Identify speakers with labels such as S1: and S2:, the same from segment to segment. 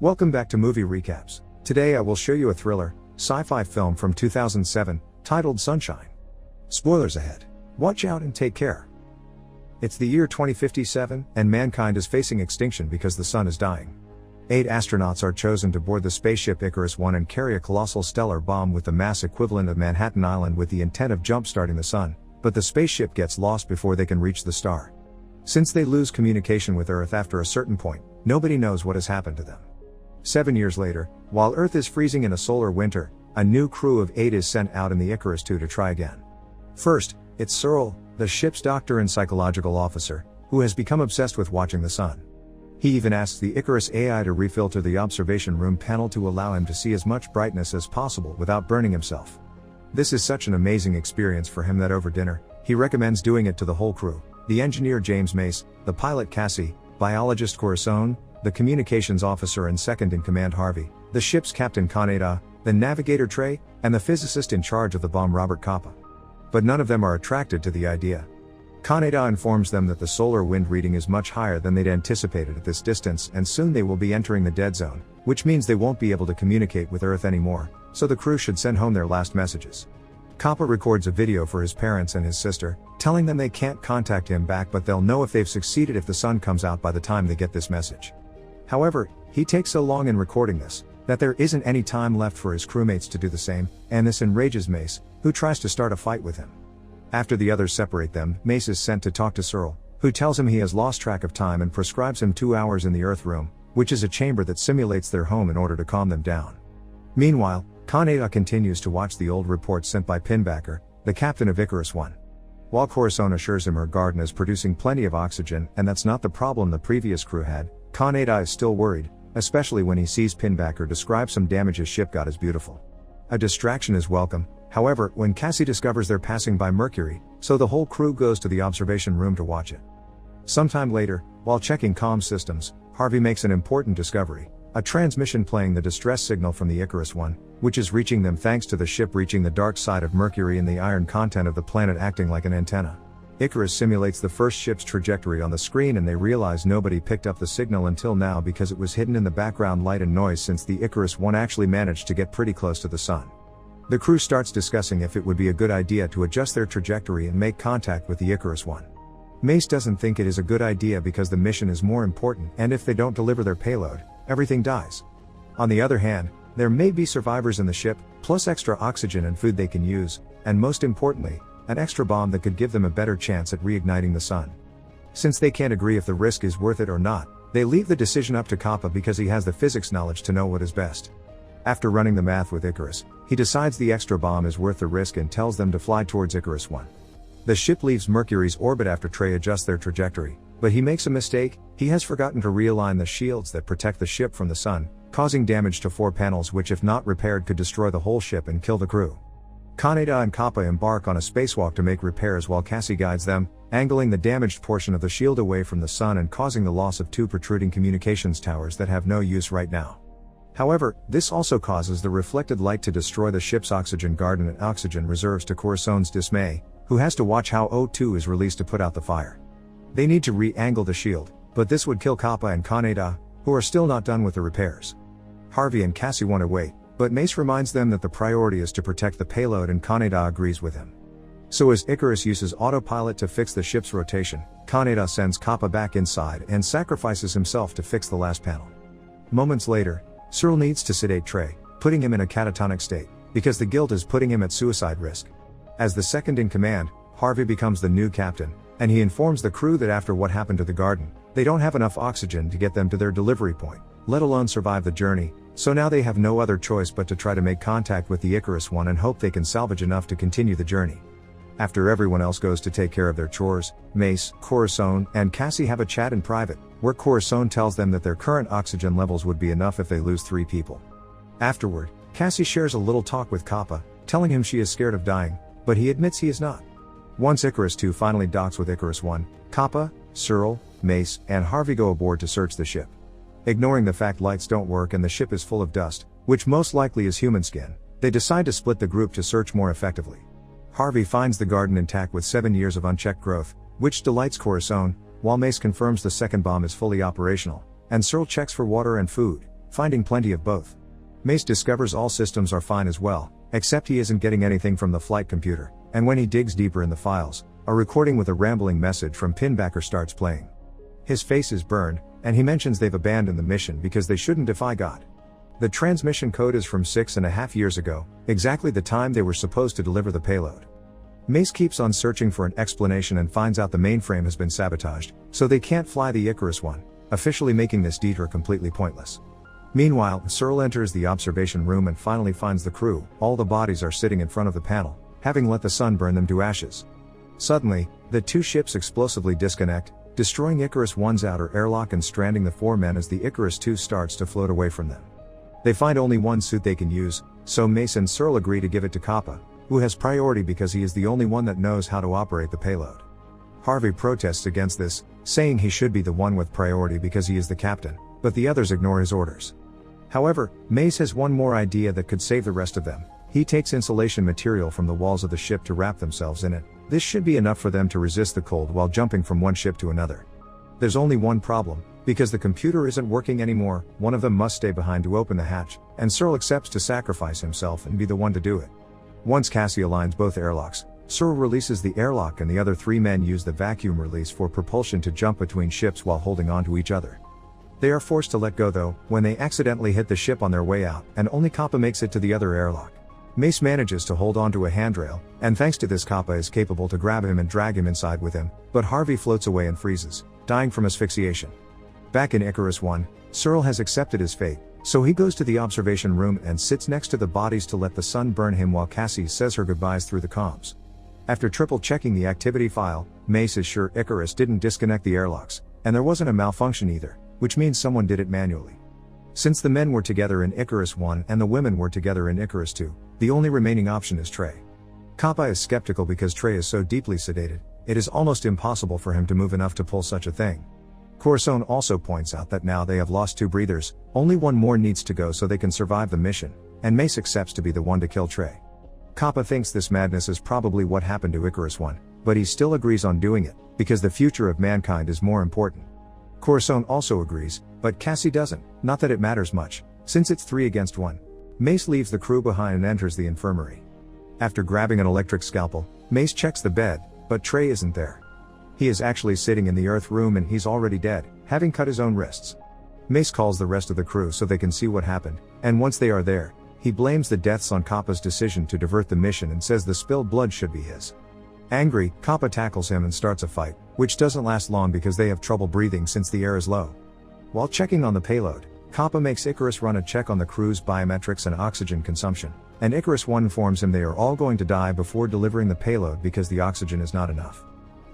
S1: Welcome back to Movie Recaps. Today I will show you a thriller, sci-fi film from 2007, titled Sunshine. Spoilers ahead. Watch out and take care. It's the year 2057, and mankind is facing extinction because the sun is dying. 8 astronauts are chosen to board the spaceship Icarus I and carry a colossal stellar bomb with the mass equivalent of Manhattan Island with the intent of jump-starting the sun, but the spaceship gets lost before they can reach the star. Since they lose communication with Earth after a certain point, nobody knows what has happened to them. 7 years later, while Earth is freezing in a solar winter, a new crew of 8 is sent out in the Icarus II to try again. First, it's Searle, the ship's doctor and psychological officer, who has become obsessed with watching the sun. He even asks the Icarus AI to refilter the observation room panel to allow him to see as much brightness as possible without burning himself. This is such an amazing experience for him that over dinner, he recommends doing it to the whole crew: the engineer James Mace, the pilot Cassie, biologist Corazon, the communications officer and second-in-command Harvey, the ship's captain Kaneda, the navigator Trey, and the physicist in charge of the bomb Robert Capa. But none of them are attracted to the idea. Kaneda informs them that the solar wind reading is much higher than they'd anticipated at this distance, and soon they will be entering the dead zone, which means they won't be able to communicate with Earth anymore, so the crew should send home their last messages. Capa records a video for his parents and his sister, telling them they can't contact him back, but they'll know if they've succeeded if the sun comes out by the time they get this message. However, he takes so long in recording this, that there isn't any time left for his crewmates to do the same, and this enrages Mace, who tries to start a fight with him. After the others separate them, Mace is sent to talk to Searle, who tells him he has lost track of time and prescribes him 2 hours in the Earth room, which is a chamber that simulates their home in order to calm them down. Meanwhile, Kaneda continues to watch the old report sent by Pinbacker, the captain of Icarus I. While Corazon assures him her garden is producing plenty of oxygen and that's not the problem the previous crew had, Kaneda is still worried, especially when he sees Pinbacker describe some damage his ship got as beautiful. A distraction is welcome, however, when Cassie discovers they're passing by Mercury, so the whole crew goes to the observation room to watch it. Sometime later, while checking comm systems, Harvey makes an important discovery: a transmission playing the distress signal from the Icarus I, which is reaching them thanks to the ship reaching the dark side of Mercury and the iron content of the planet acting like an antenna. Icarus simulates the first ship's trajectory on the screen, and they realize nobody picked up the signal until now because it was hidden in the background light and noise since the Icarus I actually managed to get pretty close to the sun. The crew starts discussing if it would be a good idea to adjust their trajectory and make contact with the Icarus I. Mace doesn't think it is a good idea because the mission is more important, and if they don't deliver their payload, everything dies. On the other hand, there may be survivors in the ship, plus extra oxygen and food they can use, and most importantly, an extra bomb that could give them a better chance at reigniting the sun. Since they can't agree if the risk is worth it or not, they leave the decision up to Capa because he has the physics knowledge to know what is best. After running the math with Icarus, he decides the extra bomb is worth the risk and tells them to fly towards Icarus I. The ship leaves Mercury's orbit after Trey adjusts their trajectory, but he makes a mistake. He has forgotten to realign the shields that protect the ship from the sun, causing damage to 4 panels which, if not repaired, could destroy the whole ship and kill the crew. Kaneda and Capa embark on a spacewalk to make repairs while Cassie guides them, angling the damaged portion of the shield away from the sun and causing the loss of 2 protruding communications towers that have no use right now. However, this also causes the reflected light to destroy the ship's oxygen garden and oxygen reserves, to Corazon's dismay, who has to watch how O2 is released to put out the fire. They need to re-angle the shield, but this would kill Capa and Kaneda, who are still not done with the repairs. Harvey and Cassie want to wait, but Mace reminds them that the priority is to protect the payload, and Kaneda agrees with him. So as Icarus uses autopilot to fix the ship's rotation, Kaneda sends Capa back inside and sacrifices himself to fix the last panel. Moments later, Searle needs to sedate Trey, putting him in a catatonic state, because the guilt is putting him at suicide risk. As the second-in-command, Harvey becomes the new captain, and he informs the crew that after what happened to the garden, they don't have enough oxygen to get them to their delivery point, let alone survive the journey, so now they have no other choice but to try to make contact with the Icarus I and hope they can salvage enough to continue the journey. After everyone else goes to take care of their chores, Mace, Corazon, and Cassie have a chat in private, where Corazon tells them that their current oxygen levels would be enough if they lose 3 people. Afterward, Cassie shares a little talk with Capa, telling him she is scared of dying, but he admits he is not. Once Icarus II finally docks with Icarus I, Capa, Searle, Mace, and Harvey go aboard to search the ship. Ignoring the fact lights don't work and the ship is full of dust, which most likely is human skin, they decide to split the group to search more effectively. Harvey finds the garden intact with 7 years of unchecked growth, which delights Corazon, while Mace confirms the second bomb is fully operational, and Searle checks for water and food, finding plenty of both. Mace discovers all systems are fine as well, except he isn't getting anything from the flight computer, and when he digs deeper in the files, a recording with a rambling message from Pinbacker starts playing. His face is burned, and he mentions they've abandoned the mission because they shouldn't defy God. The transmission code is from 6.5 years ago, exactly the time they were supposed to deliver the payload. Mace keeps on searching for an explanation and finds out the mainframe has been sabotaged, so they can't fly the Icarus One, officially making this detour completely pointless. Meanwhile, Searle enters the observation room and finally finds the crew. All the bodies are sitting in front of the panel, having let the sun burn them to ashes. Suddenly, the two ships explosively disconnect, destroying Icarus One's outer airlock and stranding the 4 men as the Icarus II starts to float away from them. They find only one suit they can use, so Mace and Searle agree to give it to Kappa, who has priority because he is the only one that knows how to operate the payload. Harvey protests against this, saying he should be the one with priority because he is the captain, but the others ignore his orders. However, Mace has one more idea that could save the rest of them. He takes insulation material from the walls of the ship to wrap themselves in it. This should be enough for them to resist the cold while jumping from one ship to another. There's only one problem, because the computer isn't working anymore. One of them must stay behind to open the hatch, and Searle accepts to sacrifice himself and be the one to do it. Once Cassie aligns both airlocks, Searle releases the airlock and the other 3 men use the vacuum release for propulsion to jump between ships while holding on to each other. They are forced to let go though, when they accidentally hit the ship on their way out, and only Kappa makes it to the other airlock. Mace manages to hold onto a handrail, and thanks to this Kappa is capable to grab him and drag him inside with him, but Harvey floats away and freezes, dying from asphyxiation. Back in Icarus One, Searle has accepted his fate, so he goes to the observation room and sits next to the bodies to let the sun burn him while Cassie says her goodbyes through the comms. After triple checking the activity file, Mace is sure Icarus didn't disconnect the airlocks, and there wasn't a malfunction either, which means someone did it manually. Since the men were together in Icarus One and the women were together in Icarus Two, the only remaining option is Trey. Kappa is skeptical because Trey is so deeply sedated, it is almost impossible for him to move enough to pull such a thing. Corazon also points out that now they have lost 2 breathers, only one more needs to go so they can survive the mission, and Mace accepts to be the one to kill Trey. Kappa thinks this madness is probably what happened to Icarus One, but he still agrees on doing it, because the future of mankind is more important. Corazon also agrees, but Cassie doesn't, not that it matters much, since it's 3 against 1. Mace leaves the crew behind and enters the infirmary. After grabbing an electric scalpel, Mace checks the bed, but Trey isn't there. He is actually sitting in the Earth room and he's already dead, having cut his own wrists. Mace calls the rest of the crew so they can see what happened, and once they are there, he blames the deaths on Kappa's decision to divert the mission and says the spilled blood should be his. Angry, Kappa tackles him and starts a fight, which doesn't last long because they have trouble breathing since the air is low. While checking on the payload, Kappa makes Icarus run a check on the crew's biometrics and oxygen consumption, and Icarus One informs him they are all going to die before delivering the payload because the oxygen is not enough.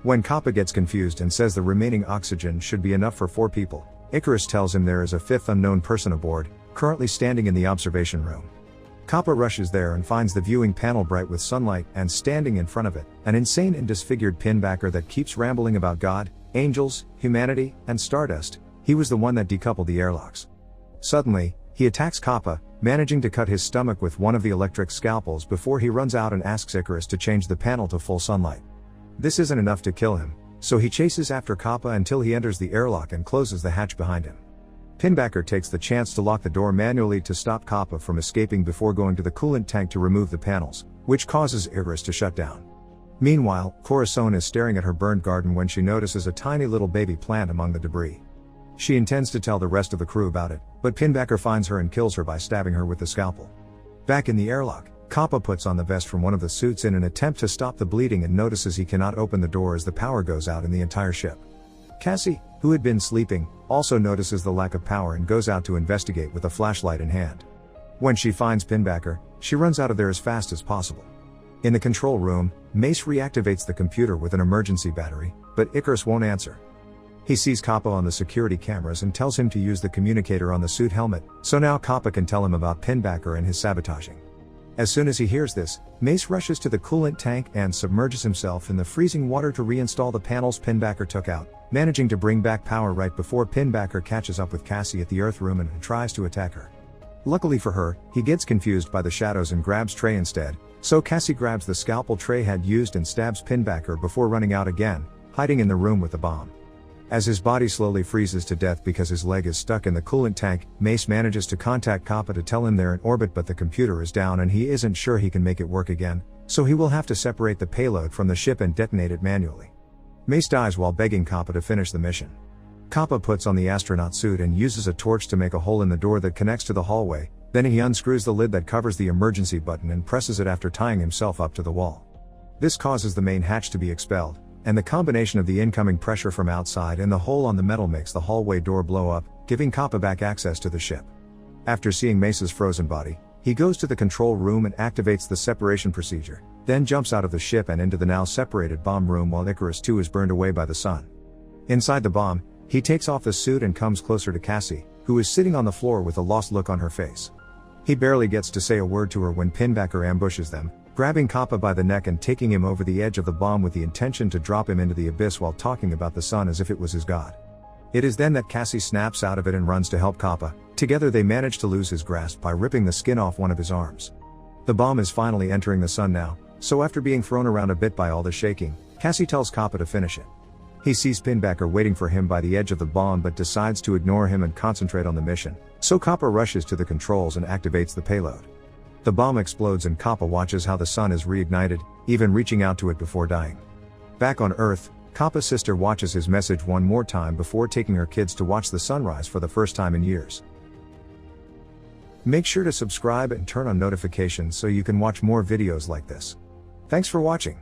S1: When Kappa gets confused and says the remaining oxygen should be enough for 4 people, Icarus tells him there is a 5th unknown person aboard, currently standing in the observation room. Kappa rushes there and finds the viewing panel bright with sunlight, and standing in front of it, an insane and disfigured Pinbacker that keeps rambling about God, angels, humanity, and stardust. He was the one that decoupled the airlocks. Suddenly, he attacks Kappa, managing to cut his stomach with one of the electric scalpels before he runs out and asks Icarus to change the panel to full sunlight. This isn't enough to kill him, so he chases after Kappa until he enters the airlock and closes the hatch behind him. Pinbacker takes the chance to lock the door manually to stop Kappa from escaping before going to the coolant tank to remove the panels, which causes Icarus to shut down. Meanwhile, Corazon is staring at her burned garden when she notices a tiny little baby plant among the debris. She intends to tell the rest of the crew about it, but Pinbacker finds her and kills her by stabbing her with the scalpel. Back in the airlock, Kappa puts on the vest from one of the suits in an attempt to stop the bleeding and notices he cannot open the door as the power goes out in the entire ship. Cassie, who had been sleeping, also notices the lack of power and goes out to investigate with a flashlight in hand. When she finds Pinbacker, she runs out of there as fast as possible. In the control room, Mace reactivates the computer with an emergency battery, but Icarus won't answer. He sees Kappa on the security cameras and tells him to use the communicator on the suit helmet, so now Kappa can tell him about Pinbacker and his sabotaging. As soon as he hears this, Mace rushes to the coolant tank and submerges himself in the freezing water to reinstall the panels Pinbacker took out, managing to bring back power right before Pinbacker catches up with Cassie at the Earth room and tries to attack her. Luckily for her, he gets confused by the shadows and grabs Trey instead, so Cassie grabs the scalpel Trey had used and stabs Pinbacker before running out again, hiding in the room with the bomb. As his body slowly freezes to death because his leg is stuck in the coolant tank, Mace manages to contact Kappa to tell him they're in orbit, but the computer is down and he isn't sure he can make it work again, so he will have to separate the payload from the ship and detonate it manually. Mace dies while begging Kappa to finish the mission. Kappa puts on the astronaut suit and uses a torch to make a hole in the door that connects to the hallway, then he unscrews the lid that covers the emergency button and presses it after tying himself up to the wall. This causes the main hatch to be expelled, and the combination of the incoming pressure from outside and the hole on the metal makes the hallway door blow up, giving Kappa back access to the ship. After seeing Mace's frozen body, he goes to the control room and activates the separation procedure, then jumps out of the ship and into the now separated bomb room while Icarus II is burned away by the sun. Inside the bomb, he takes off the suit and comes closer to Cassie, who is sitting on the floor with a lost look on her face. He barely gets to say a word to her when Pinbacker ambushes them, grabbing Kappa by the neck and taking him over the edge of the bomb with the intention to drop him into the abyss while talking about the sun as if it was his god. It is then that Cassie snaps out of it and runs to help Kappa. Together they manage to lose his grasp by ripping the skin off one of his arms. The bomb is finally entering the sun now, so after being thrown around a bit by all the shaking, Cassie tells Kappa to finish it. He sees Pinbacker waiting for him by the edge of the bomb but decides to ignore him and concentrate on the mission, so Kappa rushes to the controls and activates the payload. The bomb explodes and Kappa watches how the sun is reignited, even reaching out to it before dying. Back on Earth, Kappa's sister watches his message one more time before taking her kids to watch the sunrise for the first time in years. Make sure to subscribe and turn on notifications so you can watch more videos like this. Thanks for watching.